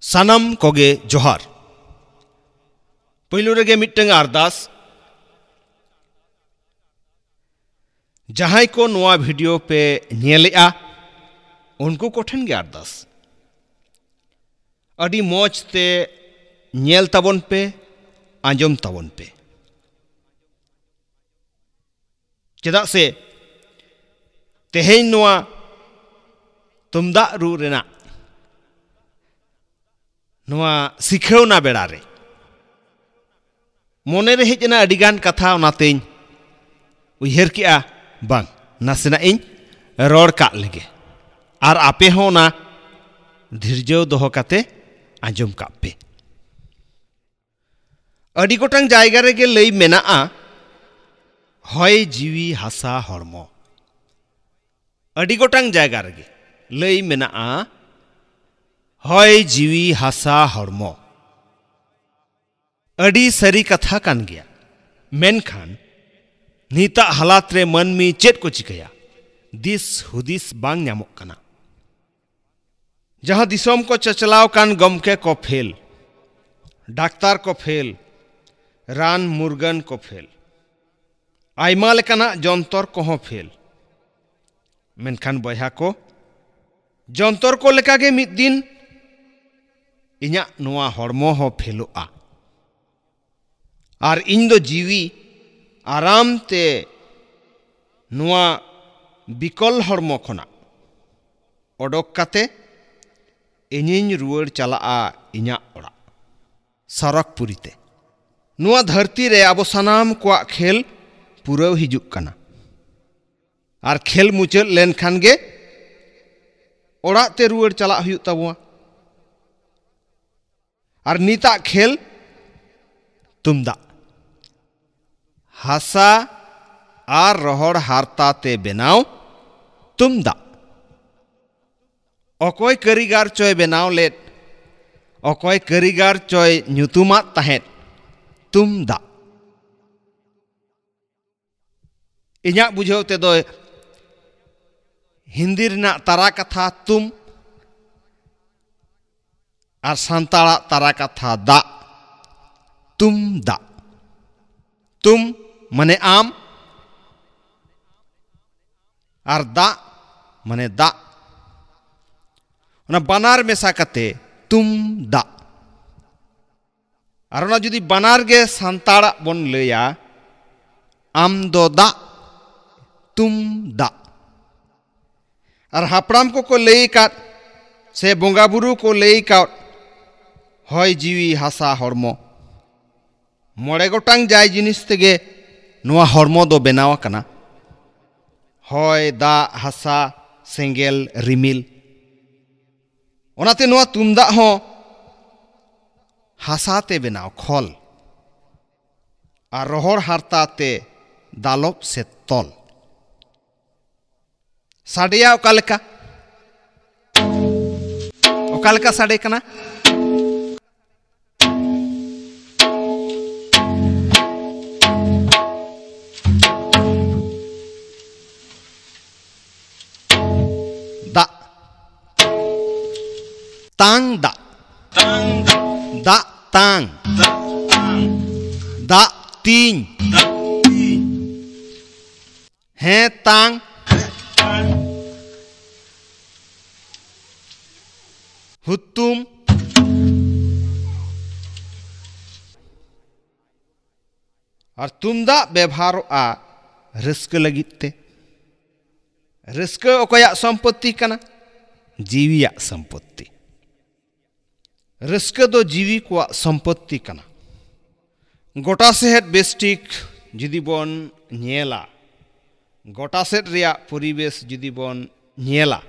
सानाम कोगे जोहार पहिलो रेगे मिट्टंग अरदास जहां को नोआ वीडियो पे नेलेआ उनको कोठन गे अरदास अडी मौज ते नेल ताबन पे आंजम ताबन पे चेदा से तेहेन नोआ तुमदा रू रेना नोआ सिखेवना बेड़ा रे मोने रे हेजना अडिगान कथा ओनातेñ उयहर किया बांग नासेना इन रोड का लगे और आपे हो ना धीरजो दोहो काते आंजम का पे अडी गोटांग जायगा रे गे लई मेनाआ हय जीवी हासा हरमो अडी गोटांग जायगा रे गे लई मेनाआ हय जीवी हासा हरमो अडी सरी कथा कान गया मेनखान नीता हालात रे मनमी चेत को चिकया दिस हुदिस बांग न्यामोक कना जहां दिसोम को चचलाव कान गमके को फेल डाक्तार को फेल रान मुर्गन को फेल आयमा लेकाना जंतर को हो फेल मेनखान बया को जंतर को लेकागे मिद दिन इन्या नोआ हरमो हो फेलोआ और इन दो जीवी आराम ते नोआ बिकल हरमो खना ओडोक काते इनिन रुवर चलाआ इन्या ओड़ा सरकपुरीते नोआ धरती रे आबो सनाम कोआ खेल पुरव हिजुक कना और खेल मुचाद लेनखान गे ओड़ा ते रुवर चला हुयुक ताबुआ और नीता खेल तुमदा हासा और रोहड़ हारता ते बेनाव तुमदा अकोय कारीगर चोय बेनाव लेट अकोय कारीगर चोय ᱧᱩᱛᱩᱢᱟᱜ ताहेत तुमदा इन्या बुझाव ते दो हिंदी रना तारा कथा तुम और सांताड़ा तारा कथा दा तुमदा तुम मने आम और दा मने दा ओना बानार मेसा कते तुम दा और ओना जुदी बानार गे सांताड़ा बन लया आम दो दा तुम दा और हापड़ाम को लई काट से बोंगा बुरु को लई काट हय जीवी हासा हरमो मोड़े गोटांग जाय जिनिस तेगे नोआ हरमो दो बेनाव कना हय दा हासा सेंगेल रिमिल ओनाते नोआ तुमदा हो हासाते बेनाव खल और रोहड़ हारताते दालोप से तल साडिया ओकालेका साडे कना तांग दा दा तांग दा तीन है तांग हुतुम और तुमदा व्यवहारोआ रस्क लगिते रस्क ओकया संपत्ति कना जीविया संपत्ति रस्क दो जीवी को संपत्ति कना गोटा सेहत बेस्टिक जुदी बन नेला गोटा सेट रिया परिवेश जुदी बन नेला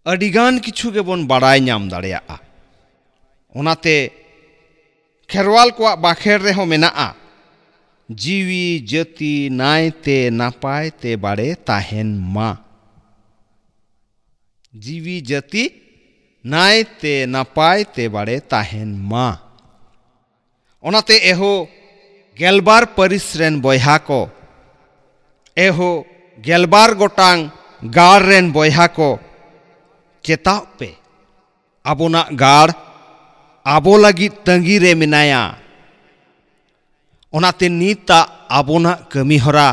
अडिगान किछु गे बन बाड़ाय नाम दाड़ेया ओनाते खेरवाल को बाखेर रे हो मेनाआ जीवी जाति नायते नापाय ते बाड़े ताहेन मा जीवी जाति नायते नापाय ते बाड़े ताहेन मा ओनाते एहो गेलबार परिस रेन बयहा को एहो गेलबार गोटांग गार रेन बयहा को चेताव पे abona gar abo lagi tangi re menaya onate nita abona kami hora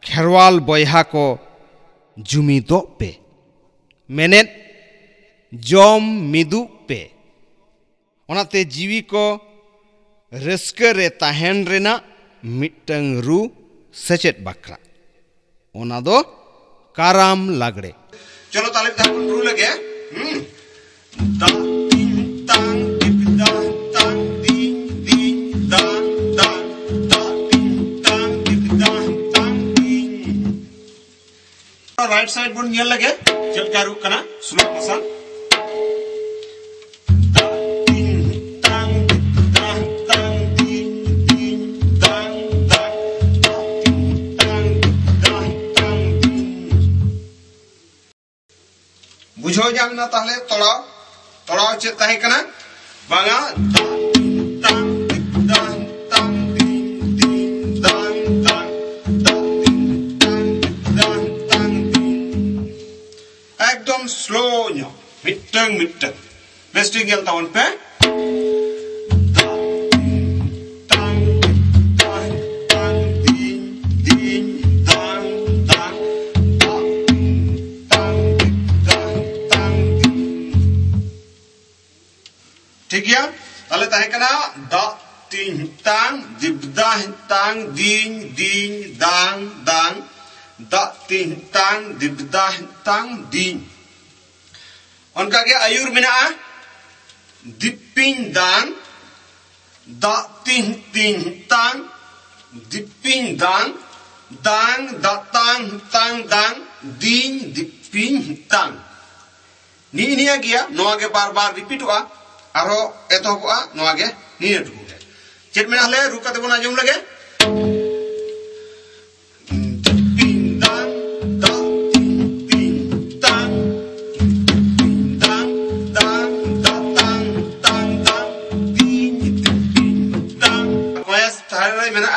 kherwal boyha ko jumido pe menet jom midu pe onate jiwi ko raska re tahen rena mitang ru sechet bakra ona do karam lagre चलो ताले ताले रू लगे दा तीन तांग दिप दा तांग दीन दीन दा दा दा तीन तांग दिप दा तांग दीन राइट साइड बुन नियल लगे चल का रुक कना स्लो मोशन दा तीन तांग दिप दा तांग दीन दीन दा दा दा तीन तांग दिप दा तांग दीन बुझो जामना ताहले तोड़ाव तोड़ाव चेत ताहे कना बांगा तांग तांग तांग दीन दीन तांग तांग तांग तांग दीन एकदम स्लो न्यो मिटंग मिटंग बेस्टिंग गेल तावन पे ठीक है ताले ताहे कना दा तीन तांग दिबदा तांग दीन दीन दांग दांग दा तीन तांग दिबदा तांग दीन उनका के आयुर मेना दिपिन दांग दा तीन तीन तांग दिपिन दांग दांग दा तांग तांग दांग दीन दिपिन तांग नी निया गया नोआ के बार बार रिपीट हुआ आरो एतो हुआ नोआ के नी नेटुको के चेत में हले रुका ते बना जम लगे दिपिन दांग दा तीन तीन तांग दांग दांग दा तांग तांग दांग दीन दिपिन दांग कोयस थारे मेना